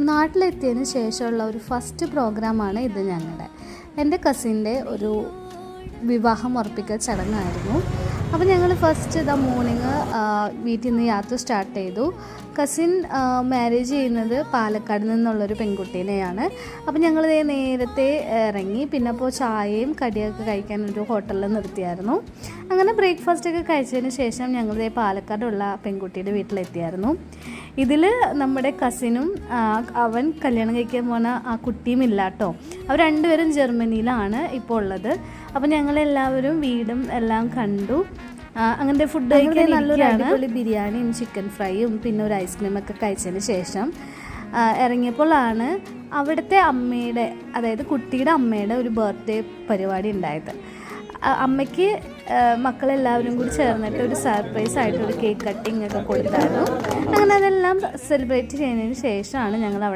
നാട്ടിലെത്തിയതിന് ശേഷമുള്ള ഒരു ഫസ്റ്റ് പ്രോഗ്രാമാണ് ഇത്. ഞങ്ങളുടെ എൻ്റെ കസിൻ്റെ ഒരു വിവാഹം ഉറപ്പിക്കൽ ചടങ്ങായിരുന്നു. അപ്പോൾ ഞങ്ങൾ ഫസ്റ്റ് മോർണിംഗ് വീട്ടിൽ നിന്ന് യാത്ര സ്റ്റാർട്ട് ചെയ്തു. കസിൻ മാരേജ് ചെയ്യുന്നത് പാലക്കാട് നിന്നുള്ളൊരു പെൺകുട്ടീനെയാണ്. അപ്പോൾ ഞങ്ങൾ നേരത്തെ ഇറങ്ങി. പിന്നെ അപ്പോൾ ചായയും കടിയൊക്കെ കഴിക്കാൻ ഒരു ഹോട്ടലിൽ നിർത്തിയായിരുന്നു. അങ്ങനെ ബ്രേക്ക്ഫാസ്റ്റൊക്കെ കഴിച്ചതിന് ശേഷം ഞങ്ങൾ പാലക്കാടുള്ള പെൺകുട്ടിയുടെ വീട്ടിലെത്തിയായിരുന്നു. ഇതിൽ നമ്മുടെ കസിനും അവൻ കല്യാണം കഴിക്കാൻ പോകുന്ന ആ കുട്ടിയും ഇല്ല കേട്ടോ. അവർ രണ്ടുപേരും ജർമ്മനിയിലാണ് ഇപ്പോൾ ഉള്ളത്. അപ്പോൾ ഞങ്ങളെല്ലാവരും വീടും എല്ലാം കണ്ടു. അങ്ങനത്തെ ഫുഡ് കഴിക്കാൻ നല്ലൊരു അടിപൊളി ബിരിയാണിയും ചിക്കൻ ഫ്രൈയും പിന്നെ ഒരു ഐസ്ക്രീമൊക്കെ കഴിച്ചതിന് ശേഷം ഇറങ്ങിയപ്പോഴാണ് അവിടുത്തെ അമ്മയുടെ, അതായത് കുട്ടിയുടെ അമ്മയുടെ ഒരു ബർത്ത്ഡേ പരിപാടി ഉണ്ടായത്. അമ്മയ്ക്ക് മക്കളെല്ലാവരും കൂടി ചേർന്നിട്ട് ഒരു സർപ്രൈസ് ആയിട്ട് ഒരു കേക്ക് കട്ടിങ് ഒക്കെ കൊടുത്തായിരുന്നു. അങ്ങനെ അതെല്ലാം സെലിബ്രേറ്റ് ചെയ്യുന്നതിന് ശേഷമാണ് ഞങ്ങൾ അവിടെ